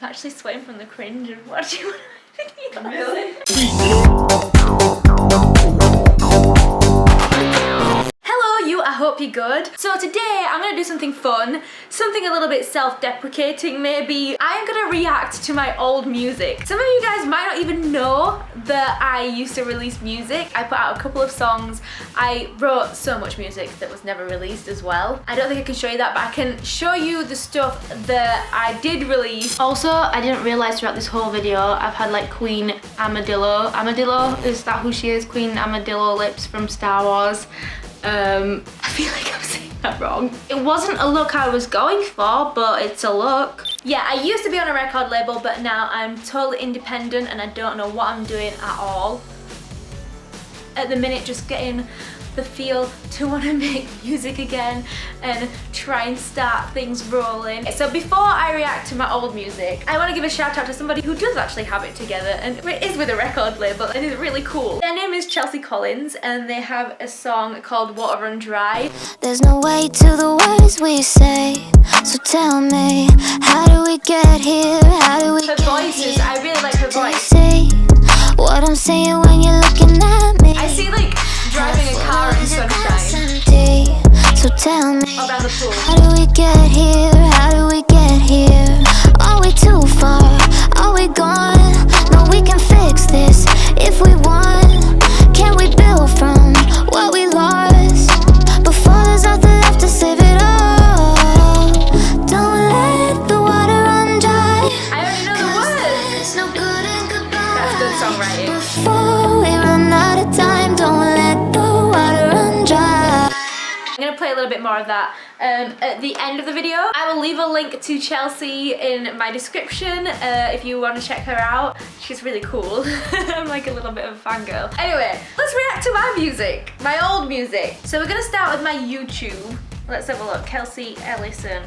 I'm actually sweating from the cringe of watching my videos. Really? Hello you, I hope you're good. So today I'm gonna do something fun, something a little bit self-deprecating maybe. I am gonna react to my old music. Some of you guys might not even know that I used to release music. I put out a couple of songs. I wrote so much music that was never released as well. I don't think I can show you that, but I can show you the stuff that I did release. Also, I didn't realize throughout this whole video I've had like Queen Armadillo. Armadillo, is that who she is? Queen Armadillo lips from Star Wars. I feel like I'm saying that wrong. It wasn't a look I was going for, but it's a look. Yeah, I used to be on a record label, but now I'm totally independent and I don't know what I'm doing at all. At the minute, just getting the feel to want to make music again and try and start things rolling. So before I react to my old music, I want to give a shout out to somebody who does actually have it together and it is with a record label and is really cool. Their name is Chelsea Collins and they have a song called Water Run Dry. There's no way to the words we say, so tell me, how do we get here? How do we Her voice I really like her voice. see what I'm saying when you're looking at me? I see like driving a car in sunshine. So tell me, Around the pool. how do we get here? How do we get here? Are we too far? Are we gone? No, we can fix this if we want. Can we build from what we lost? Before there's nothing left to save it all. Don't let the water run dry. I already know the words. There's no good in goodbye. That's good songwriting. Before we run out of time, don't let the water run dry. I'm gonna play a little bit more of that at the end of the video. I will leave a link to Chelsea in my description if you want to check her out. She's really cool. I'm like a little bit of a fangirl. Anyway, let's react to my music, my old music. So we're gonna start with my YouTube. Let's have a look. Kelsey Ellison.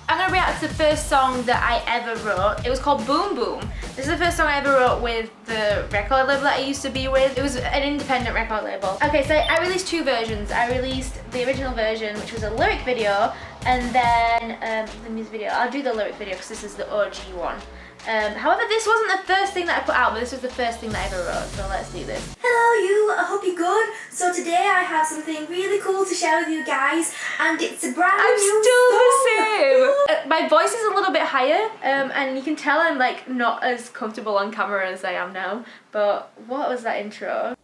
I'm gonna react to the first song that I ever wrote. It was called Boom Boom. This is the first song I ever wrote with the record label that I used to be with. It was an independent record label. Okay, so I released two versions. I released the original version, which was a lyric video, and then the music video. I'll do the lyric video because this is the OG one. However, this wasn't the first thing that I put out, but this was the first thing that I ever wrote, so let's do this. Hello you, I hope you're good. So today I have something really cool to share with you guys, and it's a brand new still the same. My voice is a little bit higher, and you can tell I'm like not as comfortable on camera as I am now, but what was that intro?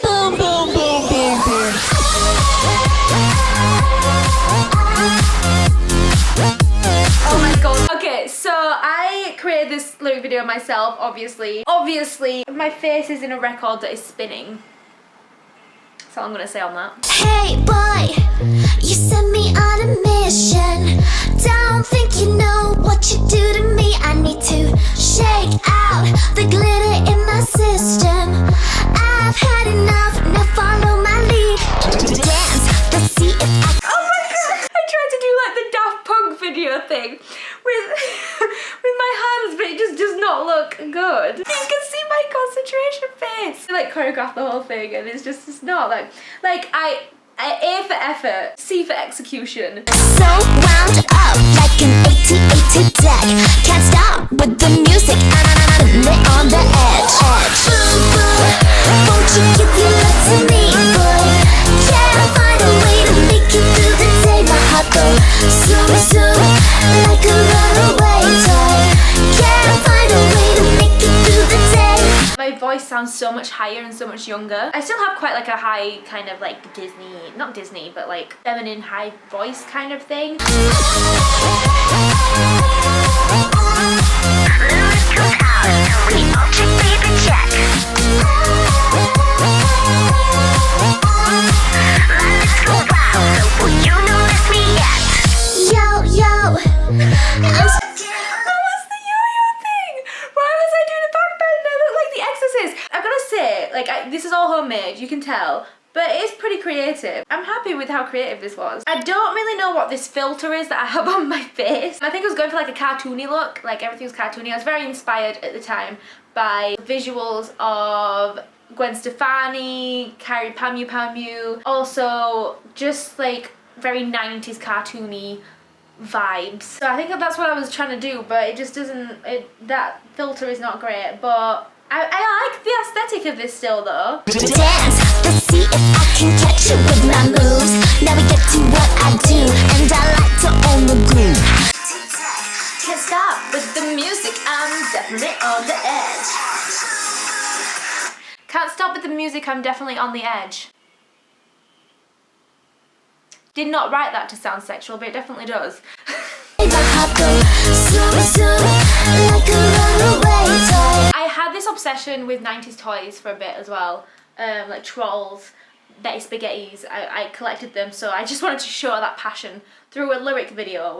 Boom, boom, boom, boom, boom. Oh my god. Okay, so I created this lyric video myself, obviously. Obviously, my face is in a record that is spinning. That's all I'm gonna say on that. Hey boy, you sent me on a mission. Don't think you know what you do to me. I need to shake out the glitter in my system. I've had enough, now follow my lead. Dance, let's see if I Oh my god! I tried to do like the Daft Punk video thing with my hands, but it just does not look good. You can see my concentration face. I like choreographed the whole thing, and it's not like A for effort, C for execution. so wound up like an 80-80 deck. Can't stop with the music, I'm on the edge. Boom, boom, won't you give your love to me, boy? Can't find a way to make it through the day. My heart goes zoom, zoom, like a runaway toy. Can't find a way to make it through the day. My voice sounds so much higher and so much younger. I still have quite like a high kind of like not Disney, but like feminine high voice kind of thing. Yo, yo, I've got to say, like, this is all homemade, you can tell, but it is pretty creative. I'm happy with how creative this was. I don't really know what this filter is that I have on my face. I think I was going for like a cartoony look, like everything was cartoony. I was very inspired at the time by visuals of Gwen Stefani, Kyrie Pamu, also just like very 90s cartoony vibes. So I think that's what I was trying to do, but it just doesn't, that filter is not great, but I like the aesthetic of this still though. Dance, let's see if I can catch you with my moves. Now we get to what I do, and I like to own the groove. Can't stop with the music, I'm definitely on the edge. Can't stop with the music, I'm definitely on the edge. Did not write that to sound sexual, but it definitely does. I had this obsession with 90s toys for a bit as well, like trolls, Betty Spaghettis. I collected them, so I just wanted to show that passion through a lyric video.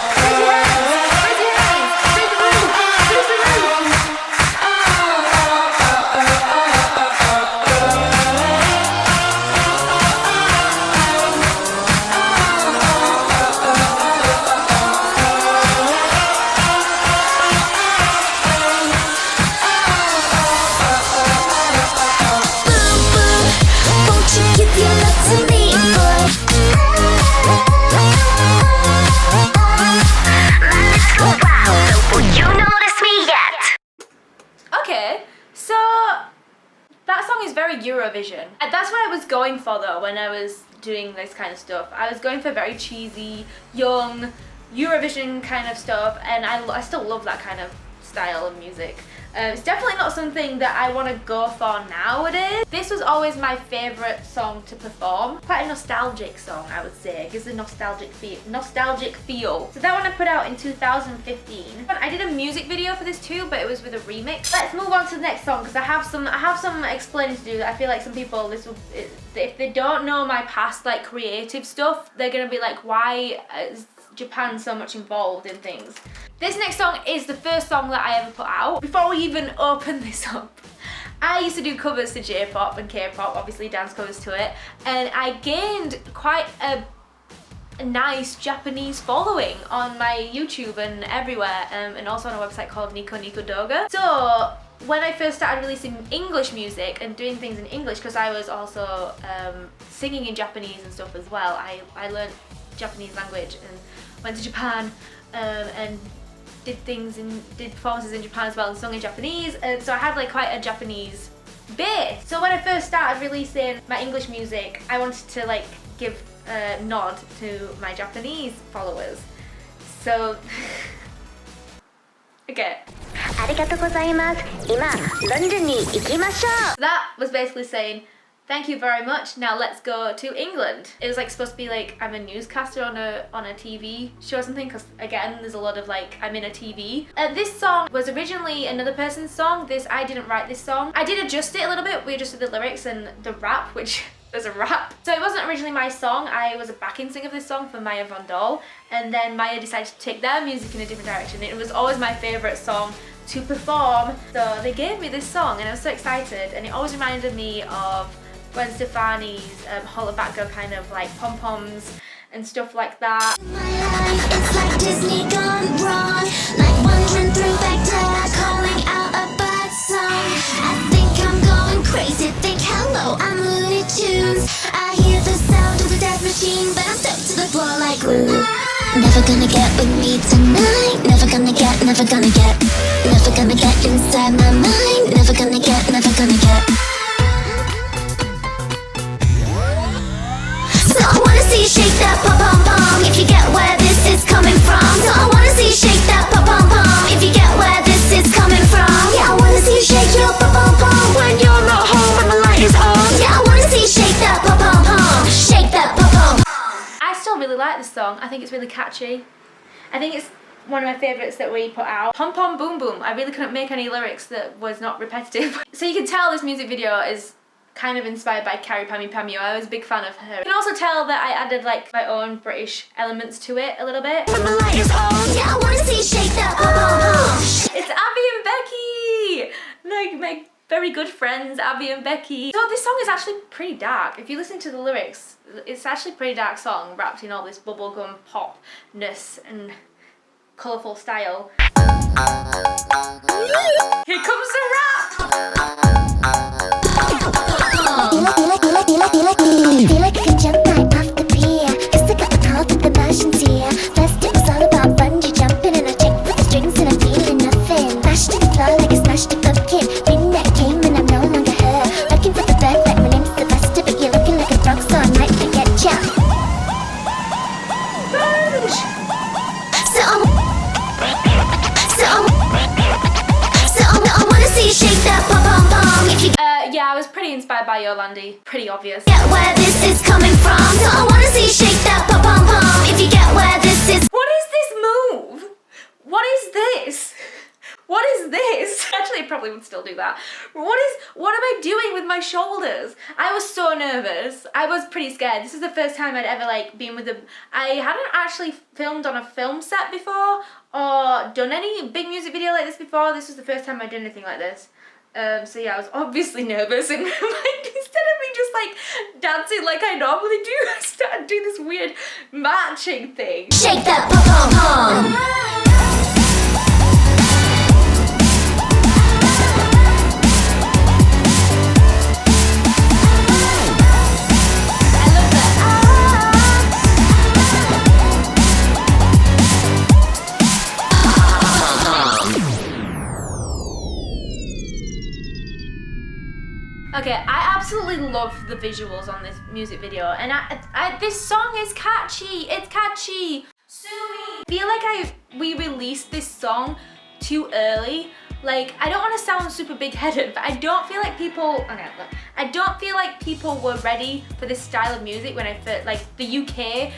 Okay, so that song is very Eurovision. And that's what I was going for though when I was doing this kind of stuff. I was going for very cheesy, young, Eurovision kind of stuff, and I still love that kind of style of music. It's definitely not something that I want to go for nowadays. This was always my favourite song to perform. Quite a nostalgic song, I would say. It gives a nostalgic feel. So that one I put out in 2015. I did a music video for this too, but it was with a remix. Let's move on to the next song because I have some explaining to do. I feel like some people, if they don't know my past like creative stuff, they're gonna be like, why is Japan so much involved in things? This next song is the first song that I ever put out. Before we even open this up, I used to do covers to J-pop and K-pop, obviously dance covers to it, and I gained quite a nice Japanese following on my YouTube and everywhere, and also on a website called Nico Nico Doga. So when I first started releasing English music and doing things in English, because I was also singing in Japanese and stuff as well, I learned Japanese language and went to Japan and did performances in Japan as well and sung in Japanese, and so I had like quite a Japanese base. So when I first started releasing my English music, I wanted to like give a nod to my Japanese followers. So okay. That was basically saying thank you very much, now let's go to England. It was like supposed to be like I'm a newscaster on a TV show or something, because again there's a lot of like I'm in a TV. This song was originally another person's song. I didn't write this song. I did adjust it a little bit. We adjusted the lyrics and the rap, which there's a rap. So it wasn't originally my song. I was a backing singer of this song for Maya Von Doll, and then Maya decided to take their music in a different direction. It was always my favourite song to perform, so they gave me this song and I was so excited, and it always reminded me of Gwen Stefani's Holla Back Girl kind of like pom-poms and stuff like that. My life, it's like Disney gone wrong, like wandering through Baghdad, calling out a bad song. I think I'm going crazy, think hello, I'm Looney Tunes. I hear the sound of the death machine, but I'm stuck to the floor like glue. Never gonna get with me tonight, never gonna get inside my mind, never gonna get. So I wanna see you shake that pom pom pom, if you get where this is coming from. So I wanna see you shake that pom pom pom, if you get where this is coming from. Yeah, I wanna see you shake your pom pom pom when you're not home and the light is on. Yeah, I wanna see you shake that pom pom pom, shake that pom pom. I still really like this song. I think it's really catchy. I think it's one of my favourites that we put out. Pom Pom Boom Boom. I really couldn't make any lyrics that was not repetitive. So you can tell this music video is kind of inspired by Carrie Pammy Pammy. I was a big fan of her. You can also tell that I added like my own British elements to it a little bit. When the light is on, yeah, I wanna see you shake that pom pom pom. It's Abby and Becky! Like my very good friends, Abby and Becky. So this song is actually pretty dark. If you listen to the lyrics, it's actually a pretty dark song wrapped in all this bubblegum popness and colourful style. Here comes the rap! Feel like I can jump right off the pier, 'cause I got the call that the Martians here. First it was all about was pretty inspired by Yolandi. Pretty obvious. Get where this is coming from. So I wanna see you shake that pom pom pom. If you get where this is. What is this move? What is this? What is this? Actually, I probably would still do that. What am I doing with my shoulders? I was so nervous. I was pretty scared. This is the first time I'd ever like been with I hadn't actually filmed on a film set before or done any big music video like this before. This was the first time I'd done anything like this. So yeah, I was obviously nervous and like, instead of me just like dancing like I normally do, I started doing this weird marching thing. Shake that pom pom pom. Okay, I absolutely love the visuals on this music video, and this song is catchy. It's catchy. Sue me. I feel like we released this song too early. Like, I don't want to sound super big-headed, but I don't feel like people. Okay, look. I don't feel like people were ready for this style of music when I first, like the UK.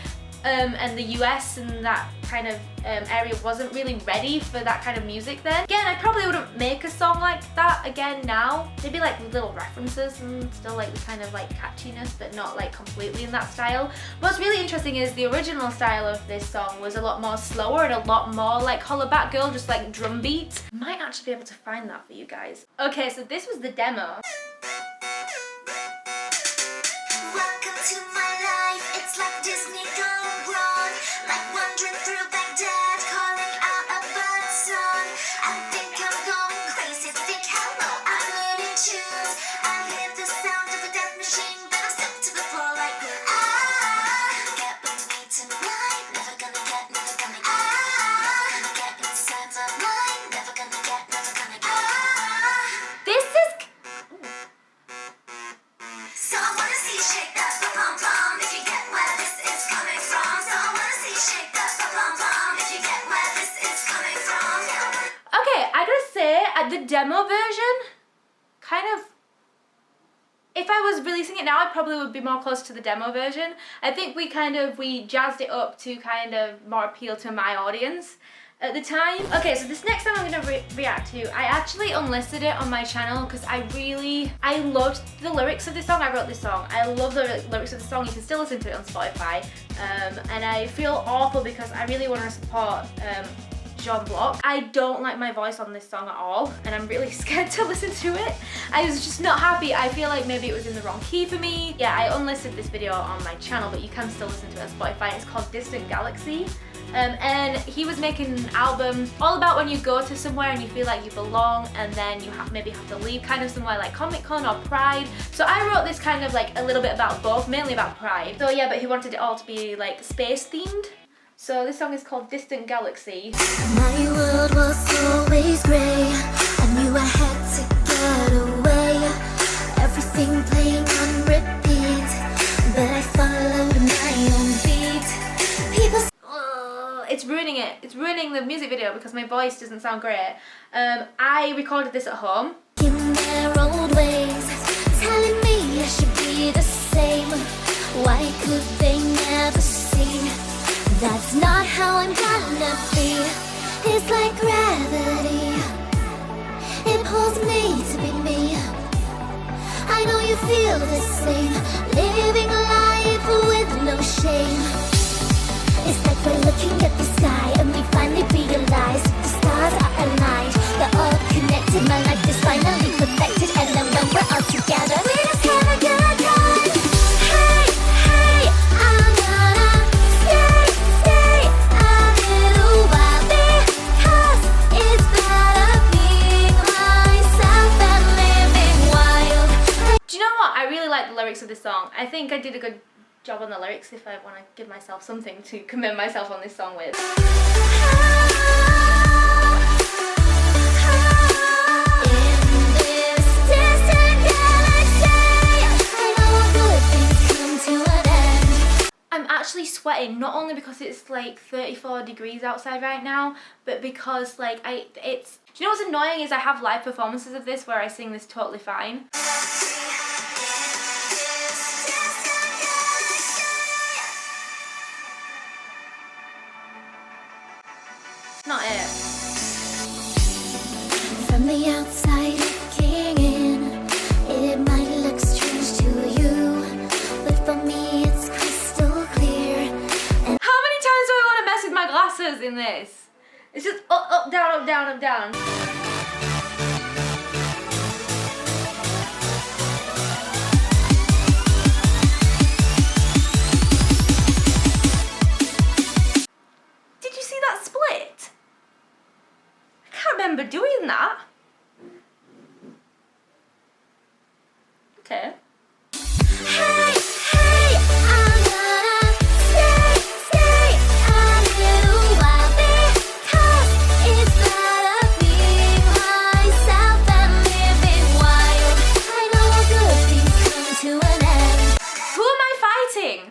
And the US and that kind of area wasn't really ready for that kind of music then. Again, I probably wouldn't make a song like that again now. Maybe like with little references and still like the kind of like catchiness, but not like completely in that style. What's really interesting is the original style of this song was a lot more slower and a lot more like Holla Back Girl, just like drum beat. Might actually be able to find that for you guys. Okay, so this was the demo. Welcome to my life. It's like Disney gone wrong. Like wandering through Baghdad, calling out a bird song. I think I'm going crazy. Think hello, I'm learning tunes. I hear the sound of a death machine, but I'm stuck to the floor like get with me tonight. Never gonna get, never gonna get inside my mind. Never gonna get, never gonna get. This is. So I wanna see you shake that pom pom if you get where this is coming from. So I wanna see you shake that pom pom if you get where this is coming from. Okay, I gotta say, the demo version, kind of, if I was releasing it now, I probably would be more close to the demo version. I think we jazzed it up to kind of more appeal to my audience at the time. Okay, so this next song I'm gonna react to, I actually unlisted it on my channel because I loved the lyrics of this song. I wrote this song. I love the lyrics of the song. You can still listen to it on Spotify. And I feel awful because I really want to support Jean Block. I don't like my voice on this song at all, and I'm really scared to listen to it. I was just not happy. I feel like maybe it was in the wrong key for me. Yeah, I unlisted this video on my channel, but you can still listen to it on Spotify. It's called Distant Galaxy. And he was making an album all about when you go to somewhere and you feel like you belong, and then you maybe have to leave, kind of somewhere like Comic-Con or Pride. So I wrote this kind of like a little bit about both, mainly about Pride. So yeah, but he wanted it all to be like space themed. So this song is called Distant Galaxy. My world was always grey. I knew I had to get away. Everything playing on repeat, but I followed my own beat. People. It's ruining it. It's ruining the music video because my voice doesn't sound great. I recorded this at home. In their old ways, telling me I should be the same. Why could they never see? That's not how I'm gonna be. It's like gravity. It pulls me to be me. I know you feel the same. Living life with no shame. It's like we're looking at the sky and we finally realize the stars are aligned. They're all connected. My life is finally perfected, and then when we're all together, we just have a good time. Hey, hey, I'm gonna stay a little while because it's better being myself and living wild. Do you know what? I really like the lyrics of this song. I think I did a good job on the lyrics if I want to give myself something to commend myself on this song with. I'm actually sweating, not only because it's like 34 degrees outside right now, but because like do you know what's annoying is I have live performances of this where I sing this totally fine. From the outside looking in, it might look strange to you, but for me it's crystal clear. And how many times do I want to mess with my glasses in this? It's just up, up, down, up, down, up, down. Did you see that split? I can't remember doing that. Okay. hey, hey, I'm gonna stay a little while because it's better being myself than living wild. I know all good things come to an end. Who am I fighting?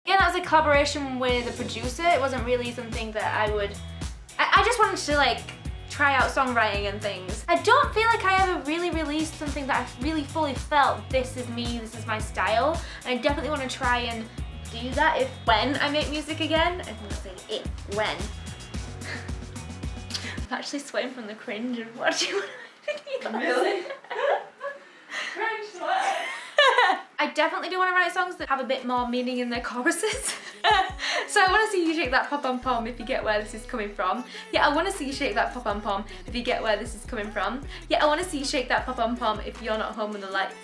Again, that was a collaboration with a producer. It wasn't really something that I just wanted to like try out songwriting and things. I don't feel like I ever really released something that I really fully felt, this is me, this is my style. And I definitely want to try and do that when I make music again. I'm not saying if, when. I'm actually sweating from the cringe of watching my videos. Really? Cringe sweat. I definitely do want to write songs that have a bit more meaning in their choruses. So I want to see you shake that pom pom if you get where this is coming from. Yeah, I want to see you shake that pom pom if you get where this is coming from. Yeah, I want to see you shake that pom pom if you're not home when the lights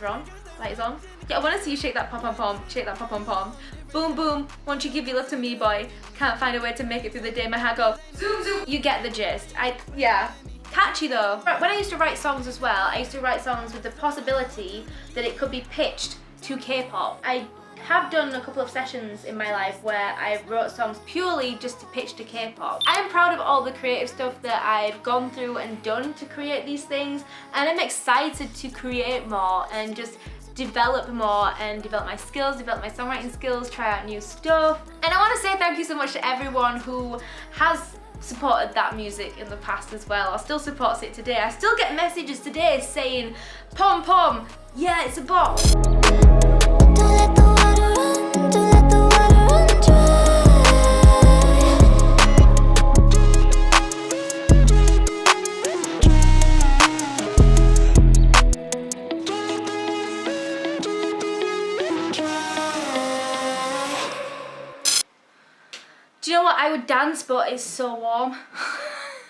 are on. Light is on. Yeah, I want to see you shake that pom pom, shake that pom pom. Boom boom, won't you give your love to me, boy? Can't find a way to make it through the day. My heart go zoom zoom. You get the gist. Yeah. Catchy though. When I used to write songs as well, I used to write songs with the possibility that it could be pitched to K-pop. I have done a couple of sessions in my life where I wrote songs purely just to pitch to K-pop. I am proud of all the creative stuff that I've gone through and done to create these things, and I'm excited to create more and just develop more and develop my skills, develop my songwriting skills, try out new stuff. And I want to say thank you so much to everyone who has supported that music in the past as well, or still supports it today. I still get messages today saying, Pom Pom, yeah, it's a bop. Don't let the water run, don't let the water run dry. Do you know what? I would dance, but it's so warm.